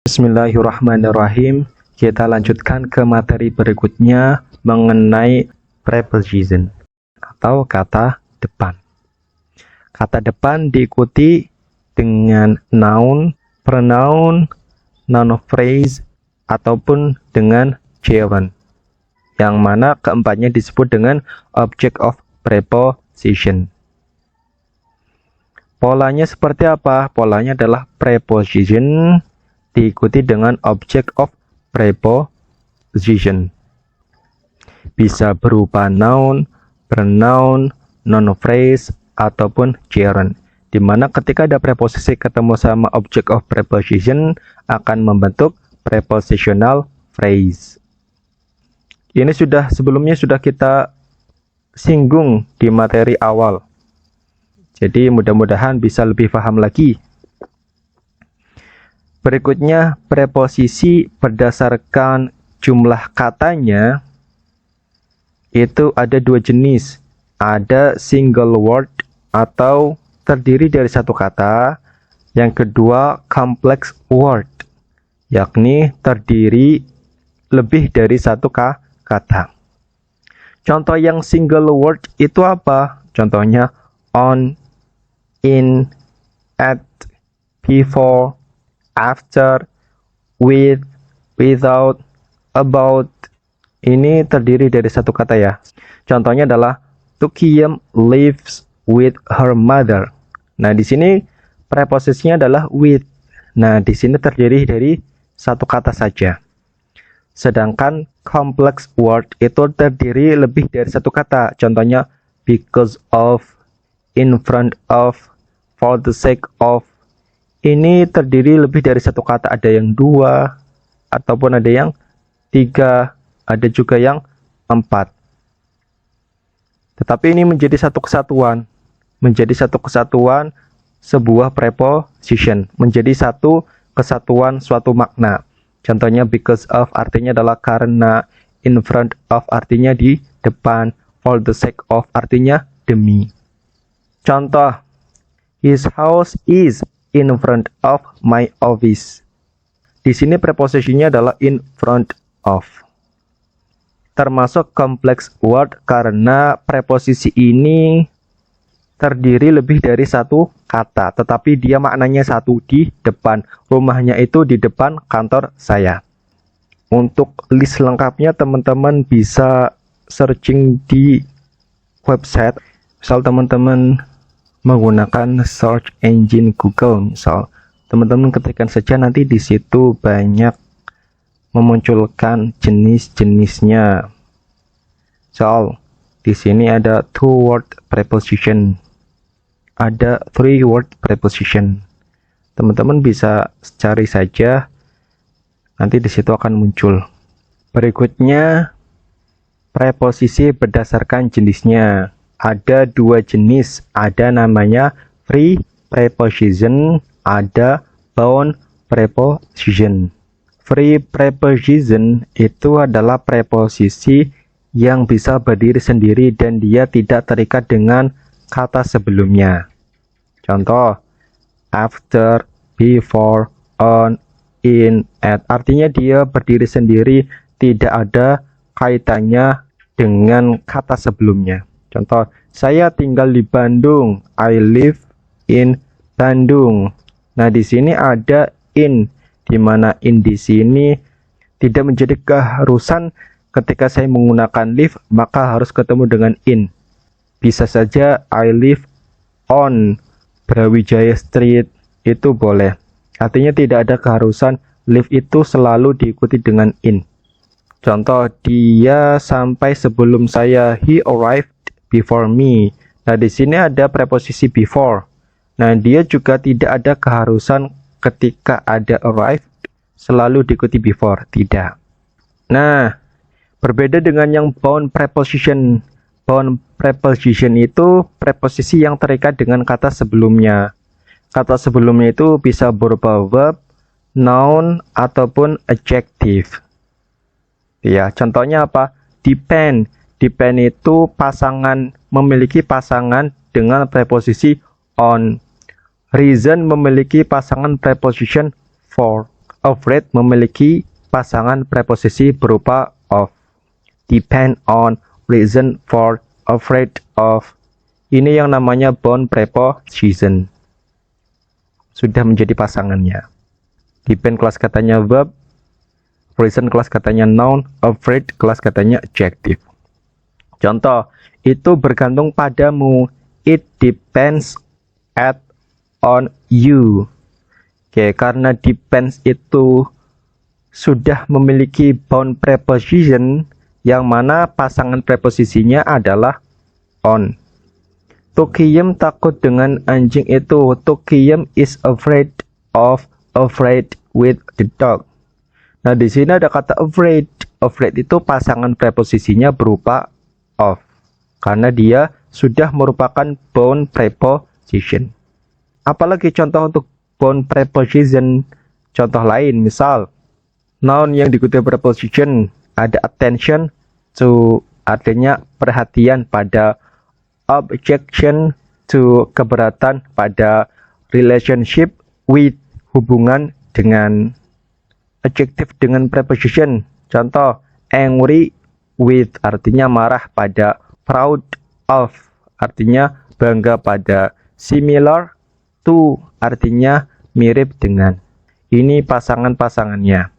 Bismillahirrahmanirrahim. Kita lanjutkan ke materi berikutnya mengenai preposition atau kata depan. Kata depan diikuti dengan noun, pronoun, noun phrase, ataupun dengan gerund, yang mana keempatnya disebut dengan object of preposition. Polanya seperti apa? Polanya adalah preposition diikuti dengan object of preposition. Bisa berupa noun, pronoun, noun phrase, ataupun gerund. Di mana ketika ada preposisi ketemu sama object of preposition akan membentuk prepositional phrase. Ini sebelumnya sudah kita singgung di materi awal. Jadi mudah-mudahan bisa lebih paham lagi. Berikutnya, preposisi berdasarkan jumlah katanya itu ada dua jenis. Ada single word atau terdiri dari satu kata. Yang kedua, complex word, yakni terdiri lebih dari satu kata. Contoh yang single word itu apa? Contohnya on, in, at, before, after, with, without, about. Ini terdiri dari satu kata ya. Contohnya adalah Tukiem lives with her mother. Nah, di sini preposisinya adalah with. Nah, di sini terdiri dari satu kata saja. Sedangkan complex word itu terdiri lebih dari satu kata. Contohnya because of, in front of, for the sake of. Ini terdiri lebih dari satu kata. Ada yang dua, ataupun ada yang tiga, ada juga yang empat. Tetapi ini menjadi satu kesatuan. Menjadi satu kesatuan sebuah preposition. Menjadi satu kesatuan suatu makna. Contohnya because of artinya adalah karena, in front of artinya di depan, for the sake of artinya demi. Contoh, his house is in front of my office. Di sini preposisinya adalah in front of. Termasuk complex word karena preposisi ini terdiri lebih dari satu kata, tetapi dia maknanya satu, di depan. Rumahnya itu di depan kantor saya. Untuk list lengkapnya teman-teman bisa searching di website. Misal teman-teman menggunakan search engine Google, misal teman-teman ketikkan saja, nanti di situ banyak memunculkan jenis-jenisnya. Soal di sini ada two word preposition, ada three word preposition. Teman-teman bisa cari saja, nanti di situ akan muncul. Berikutnya, preposisi berdasarkan jenisnya. Ada dua jenis, ada namanya free preposition, ada bound preposition. Free preposition itu adalah preposisi yang bisa berdiri sendiri dan dia tidak terikat dengan kata sebelumnya. Contoh, after, before, on, in, at. Artinya dia berdiri sendiri, tidak ada kaitannya dengan kata sebelumnya. Contoh, saya tinggal di Bandung. I live in Bandung. Nah, di sini ada in, di mana in di sini tidak menjadi keharusan ketika saya menggunakan live, maka harus ketemu dengan in. Bisa saja I live on Brawijaya Street, itu boleh. Artinya tidak ada keharusan live itu selalu diikuti dengan in. Contoh, dia sampai sebelum saya. He arrived before me. Nah, di sini ada preposisi before. Nah, dia juga tidak ada keharusan ketika ada arrived selalu diikuti before, tidak. Nah, berbeda dengan yang bound preposition. Bound preposition itu preposisi yang terikat dengan kata sebelumnya. Kata sebelumnya itu bisa berupa verb, noun, ataupun adjective. Ya, contohnya apa? Depend. Depend itu memiliki pasangan dengan preposisi on. Reason memiliki pasangan preposition for. Afraid memiliki pasangan preposisi berupa of. Depend on, reason for, afraid of. Ini yang namanya bound preposition. Sudah menjadi pasangannya. Depend kelas katanya verb, reason kelas katanya noun, afraid kelas katanya adjective. Contoh, itu bergantung padamu. It depends on you. Oke, karena depends itu sudah memiliki bound preposition, yang mana pasangan preposisinya adalah on. Tukiem takut dengan anjing itu. Tukiem is afraid with the dog. Nah, di sini ada kata afraid. Afraid itu pasangan preposisinya berupa of, karena dia sudah merupakan bound preposition. Apalagi contoh untuk bound preposition? Contoh lain, misal noun yang diikuti preposition, ada attention to, artinya perhatian pada, objection to, keberatan pada, relationship with, hubungan dengan. Adjective dengan preposition, contoh angry with, artinya marah pada, proud of, artinya bangga pada, similar to, artinya mirip dengan. Ini pasangan-pasangannya.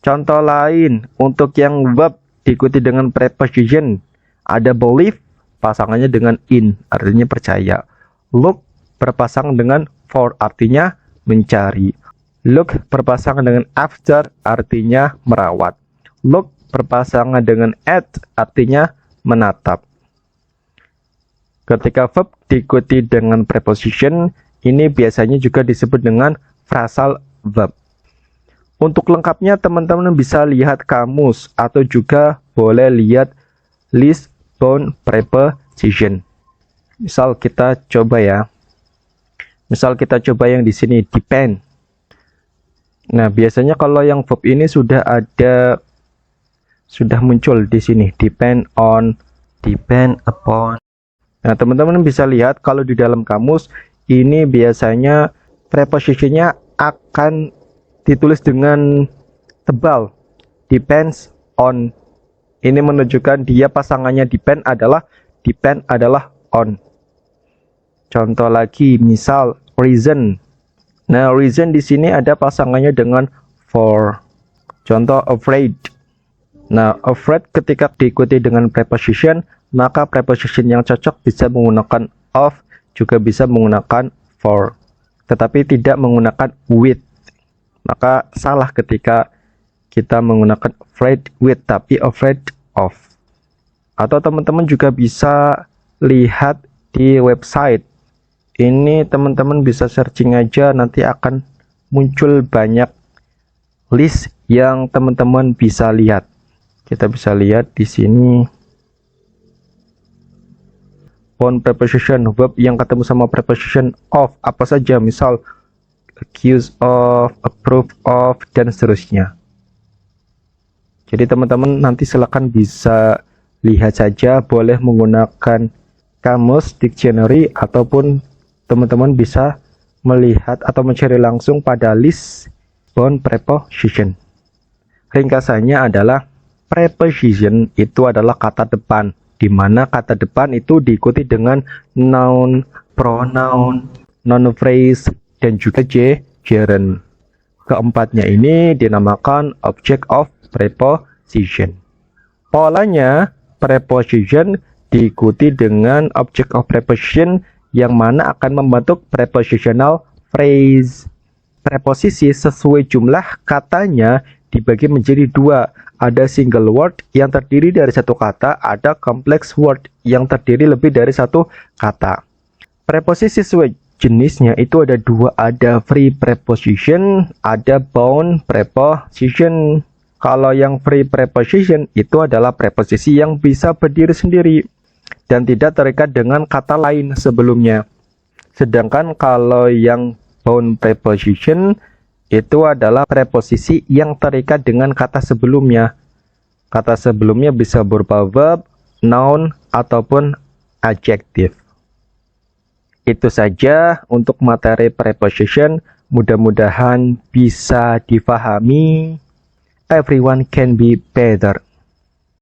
Contoh lain untuk yang verb diikuti dengan preposition, ada believe pasangannya dengan in, artinya percaya. Look berpasangan dengan for, artinya mencari. Look berpasangan dengan after, artinya merawat. Look berpasangan dengan at, artinya menatap. Ketika verb diikuti dengan preposition, ini biasanya juga disebut dengan phrasal verb. Untuk lengkapnya teman-teman bisa lihat kamus atau juga boleh lihat list bound preposition. Misal kita coba ya. Misal kita coba yang di sini depend. Nah, biasanya kalau yang verb ini sudah muncul di sini, depend on, depend upon. Nah, teman-teman bisa lihat kalau di dalam kamus ini biasanya prepositionnya akan ditulis dengan tebal, depends on. Ini menunjukkan dia pasangannya depend adalah on. Contoh lagi, misal reason. Nah, reason di sini ada pasangannya dengan for. Contoh afraid. Nah, afraid ketika diikuti dengan preposition, maka preposition yang cocok bisa menggunakan of, juga bisa menggunakan for, tetapi tidak menggunakan with. Maka salah ketika kita menggunakan afraid with tapi afraid of. Atau teman-teman juga bisa lihat di website. Ini teman-teman bisa searching aja, nanti akan muncul banyak list yang teman-teman bisa lihat. Kita bisa lihat di sini bound preposition, verb yang ketemu sama preposition of apa saja, misal accuse of, approve of, dan seterusnya. Jadi teman-teman nanti silakan bisa lihat saja, boleh menggunakan kamus, dictionary, ataupun teman-teman bisa melihat atau mencari langsung pada list bound preposition. Ringkasannya adalah preposition itu adalah kata depan, di mana kata depan itu diikuti dengan noun, pronoun, noun phrase, dan juga gerund. Keempatnya ini dinamakan object of preposition. Polanya, preposition diikuti dengan object of preposition yang mana akan membentuk prepositional phrase. Preposisi sesuai jumlah katanya dibagi menjadi dua. Ada single word yang terdiri dari satu kata, ada complex word yang terdiri lebih dari satu kata. Preposisi sesuai jenisnya itu ada dua, ada free preposition, ada bound preposition. Kalau yang free preposition itu adalah preposisi yang bisa berdiri sendiri dan tidak terikat dengan kata lain sebelumnya. Sedangkan kalau yang bound preposition itu adalah preposisi yang terikat dengan kata sebelumnya. Kata sebelumnya bisa berupa verb, noun, ataupun adjective. Itu saja untuk materi preposition. Mudah-mudahan bisa difahami. Everyone can be better.